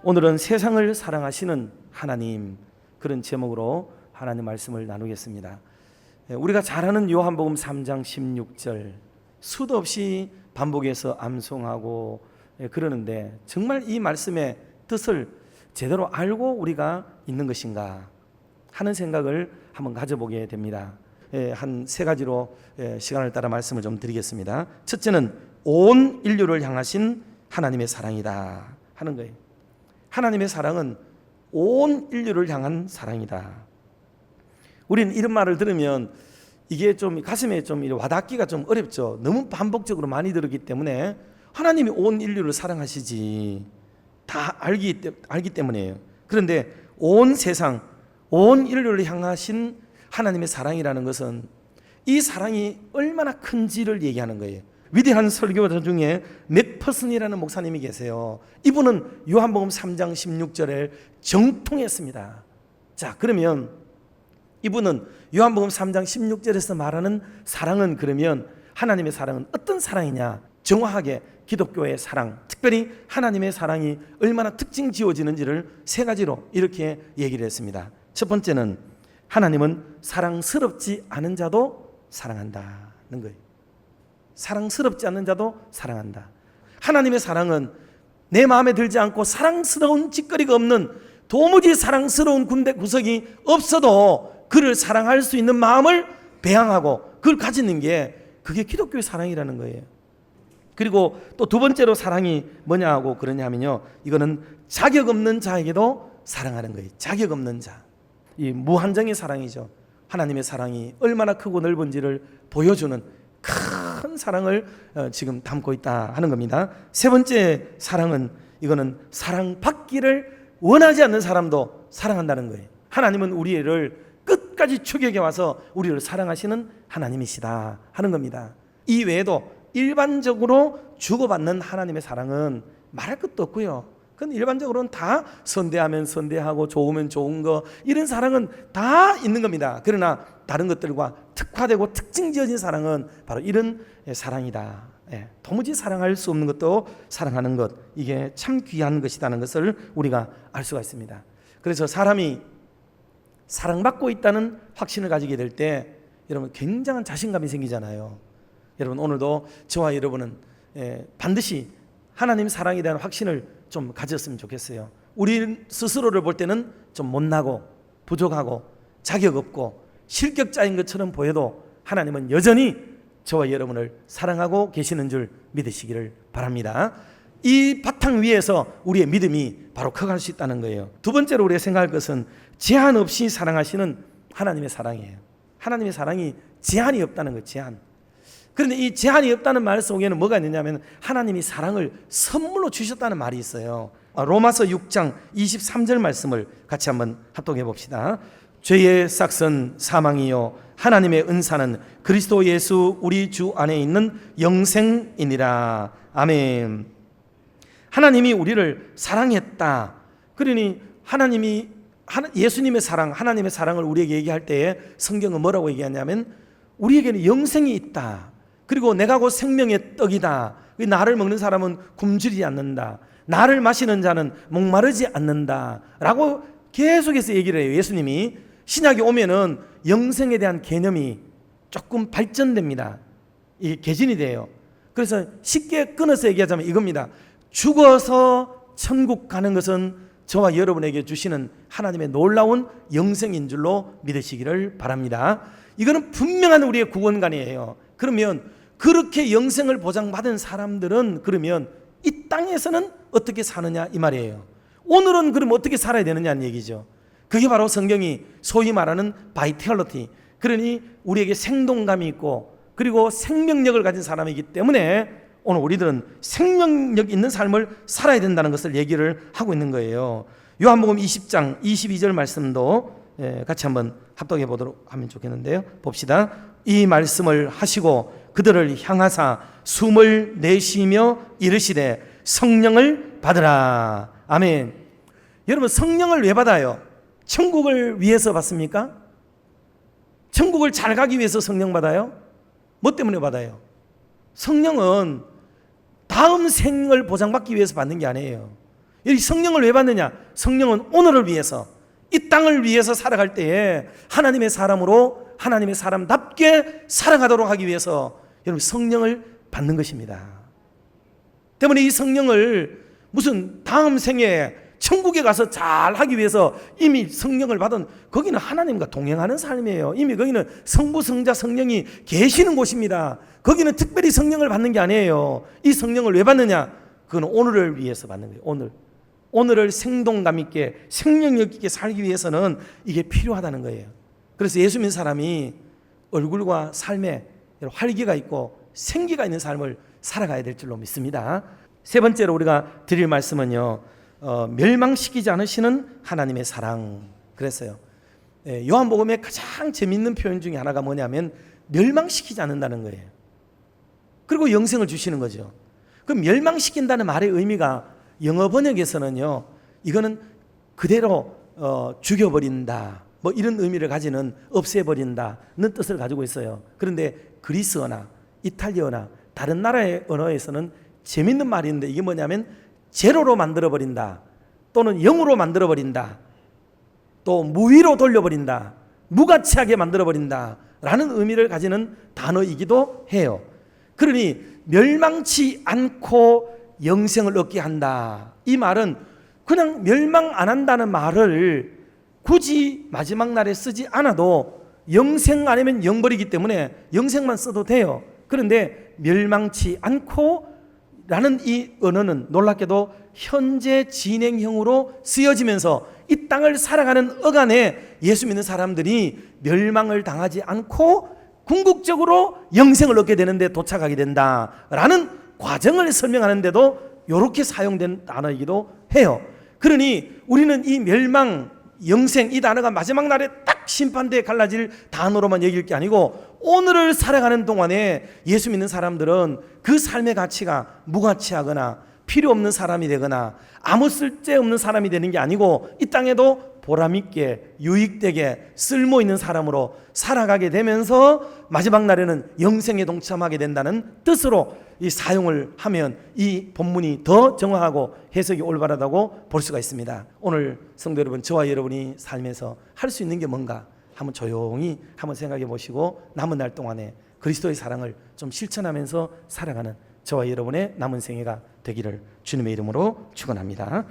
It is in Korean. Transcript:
오늘은 세상을 사랑하시는 하나님, 그런 제목으로 하나님 말씀을 나누겠습니다. 우리가 잘 아는 요한복음 3장 16절 수도 없이 반복해서 암송하고 그러는데, 정말 이 말씀의 뜻을 제대로 알고 우리가 있는 것인가 하는 생각을 한번 가져보게 됩니다. 한 세 가지로 시간을 따라 말씀을 좀 드리겠습니다. 첫째는 온 인류를 향하신 하나님의 사랑이다 하는 거예요. 하나님의 사랑은 온 인류를 향한 사랑이다. 우리는 이런 말을 들으면 이게 좀 가슴에 좀 와닿기가 좀 어렵죠. 너무 반복적으로 많이 들었기 때문에 하나님이 온 인류를 사랑하시지 다 알기 때문이에요. 그런데 온 세상, 온 인류를 향하신 하나님의 사랑이라는 것은 이 사랑이 얼마나 큰지를 얘기하는 거예요. 위대한 설교자 중에 맥퍼슨이라는 목사님이 계세요. 이분은 요한복음 3장 16절에 정통했습니다. 자, 그러면 이분은 요한복음 3장 16절에서 말하는 사랑은, 그러면 하나님의 사랑은 어떤 사랑이냐? 정확하게 기독교의 사랑, 특별히 하나님의 사랑이 얼마나 특징 지어지는지를 세 가지로 이렇게 얘기를 했습니다. 첫 번째는 하나님은 사랑스럽지 않은 자도 사랑한다는 거예요. 사랑스럽지 않는 자도 사랑한다. 하나님의 사랑은 내 마음에 들지 않고 사랑스러운 짓거리가 없는, 도무지 사랑스러운 군대 구석이 없어도 그를 사랑할 수 있는 마음을 배양하고 그걸 가지는 게, 그게 기독교의 사랑이라는 거예요. 그리고 또 두 번째로 사랑이 뭐냐 하고 그러냐면요, 이거는 자격 없는 자에게도 사랑하는 거예요. 자격 없는 자. 이 무한정의 사랑이죠. 하나님의 사랑이 얼마나 크고 넓은지를 보여주는 큰 사랑을 지금 담고 있다 하는 겁니다. 세 번째 사랑은, 이거는 사랑받기를 원하지 않는 사람도 사랑한다는 거예요. 하나님은 우리를 끝까지 추격해 와서 우리를 사랑하시는 하나님이시다 하는 겁니다. 이 외에도 일반적으로 주고받는 하나님의 사랑은 말할 것도 없고요. 그건 일반적으로는 다 선대하면 선대하고 좋으면 좋은 거, 이런 사랑은 다 있는 겁니다. 그러나 다른 것들과 특화되고 특징 지어진 사랑은 바로 이런 사랑이다. 도무지 사랑할 수 없는 것도 사랑하는 것, 이게 참 귀한 것이라는 것을 우리가 알 수가 있습니다. 그래서 사람이 사랑받고 있다는 확신을 가지게 될 때 여러분 굉장한 자신감이 생기잖아요. 여러분 오늘도 저와 여러분은 반드시 하나님 사랑에 대한 확신을 좀 가졌으면 좋겠어요. 우리 스스로를 볼 때는 좀 못나고 부족하고 자격 없고 실격자인 것처럼 보여도 하나님은 여전히 저와 여러분을 사랑하고 계시는 줄 믿으시기를 바랍니다. 이 바탕 위에서 우리의 믿음이 바로 커갈 수 있다는 거예요. 두 번째로 우리가 생각할 것은 제한 없이 사랑하시는 하나님의 사랑이에요. 하나님의 사랑이 제한이 없다는 거예요. 제한. 그런데 이 제한이 없다는 말 속에는 뭐가 있느냐면 하나님이 사랑을 선물로 주셨다는 말이 있어요. 로마서 6장 23절 말씀을 같이 한번 합독해 봅시다. 죄의 싹은 사망이요 하나님의 은사는 그리스도 예수 우리 주 안에 있는 영생이니라. 아멘. 하나님이 우리를 사랑했다. 그러니 하나님이 예수님의 사랑, 하나님의 사랑을 우리에게 얘기할 때에 성경은 뭐라고 얘기하냐면 우리에게는 영생이 있다. 그리고 내가 곧 생명의 떡이다. 나를 먹는 사람은 굶주리지 않는다. 나를 마시는 자는 목마르지 않는다 라고 계속해서 얘기를 해요. 예수님이 신약에 오면은 영생에 대한 개념이 조금 발전됩니다. 이게 개진이 돼요. 그래서 쉽게 끊어서 얘기하자면 이겁니다. 죽어서 천국 가는 것은 저와 여러분에게 주시는 하나님의 놀라운 영생인 줄로 믿으시기를 바랍니다. 이거는 분명한 우리의 구원관이에요. 그러면 그렇게 영생을 보장받은 사람들은 그러면 이 땅에서는 어떻게 사느냐 이 말이에요. 오늘은 그럼 어떻게 살아야 되느냐는 얘기죠. 그게 바로 성경이 소위 말하는 바이탈리티, 그러니 우리에게 생동감이 있고 그리고 생명력을 가진 사람이기 때문에 오늘 우리들은 생명력 있는 삶을 살아야 된다는 것을 얘기를 하고 있는 거예요. 요한복음 20장 22절 말씀도 같이 한번 합독해 보도록 하면 좋겠는데요. 봅시다. 이 말씀을 하시고 그들을 향하사 숨을 내쉬며 이르시되 성령을 받으라. 아멘. 여러분 성령을 왜 받아요? 천국을 위해서 받습니까? 천국을 잘 가기 위해서 성령 받아요? 뭐 때문에 받아요? 성령은 다음 생을 보장받기 위해서 받는 게 아니에요. 이 성령을 왜 받느냐? 성령은 오늘을 위해서, 이 땅을 위해서 살아갈 때에 하나님의 사람으로 하나님의 사람답게 살아가도록 하기 위해서 여러분 성령을 받는 것입니다. 때문에 이 성령을 무슨 다음 생에 천국에 가서 잘 하기 위해서 이미 성령을 받은, 거기는 하나님과 동행하는 삶이에요. 이미 거기는 성부, 성자, 성령이 계시는 곳입니다. 거기는 특별히 성령을 받는 게 아니에요. 이 성령을 왜 받느냐? 그건 오늘을 위해서 받는 거예요. 오늘을 생동감 있게, 생명력 있게 살기 위해서는 이게 필요하다는 거예요. 그래서 예수 믿는 사람이 얼굴과 삶에 활기가 있고 생기가 있는 삶을 살아가야 될 줄로 믿습니다. 세 번째로 우리가 드릴 말씀은요, 멸망시키지 않으시는 하나님의 사랑. 그랬어요. 요한복음의 가장 재미있는 표현 중에 하나가 뭐냐면 멸망시키지 않는다는 거예요. 그리고 영생을 주시는 거죠. 그 멸망시킨다는 말의 의미가 영어 번역에서는요, 이거는 그대로 죽여버린다, 뭐 이런 의미를 가지는, 없애버린다는 뜻을 가지고 있어요. 그런데 그리스어나 이탈리아나 다른 나라의 언어에서는 재밌는 말이 있는데, 이게 뭐냐면 제로로 만들어버린다, 또는 영으로 만들어버린다, 또 무위로 돌려버린다, 무가치하게 만들어버린다 라는 의미를 가지는 단어이기도 해요. 그러니 멸망치 않고 영생을 얻게 한다, 이 말은 그냥 멸망 안 한다는 말을 굳이 마지막 날에 쓰지 않아도 영생 아니면 영벌이기 때문에 영생만 써도 돼요. 그런데 멸망치 않고 라는 이 언어는 놀랍게도 현재 진행형으로 쓰여지면서 이 땅을 살아가는 어간에 예수 믿는 사람들이 멸망을 당하지 않고 궁극적으로 영생을 얻게 되는데 도착하게 된다라는 과정을 설명하는데도 이렇게 사용된 단어이기도 해요. 그러니 우리는 이 멸망, 영생, 이 단어가 마지막 날에 딱 심판대에 갈라질 단어로만 여길 게 아니고 오늘을 살아가는 동안에 예수 믿는 사람들은 그 삶의 가치가 무가치하거나 필요 없는 사람이 되거나 아무 쓸데없는 사람이 되는 게 아니고 이 땅에도 보람있게 유익되게 쓸모있는 사람으로 살아가게 되면서 마지막 날에는 영생에 동참하게 된다는 뜻으로 이 사용을 하면 이 본문이 더 정확하고 해석이 올바르다고 볼 수가 있습니다. 오늘 성도 여러분, 저와 여러분이 삶에서 할 수 있는 게 뭔가 한번 조용히 한번 생각해 보시고 남은 날 동안에 그리스도의 사랑을 좀 실천하면서 살아가는 저와 여러분의 남은 생애가 되기를 주님의 이름으로 축원합니다.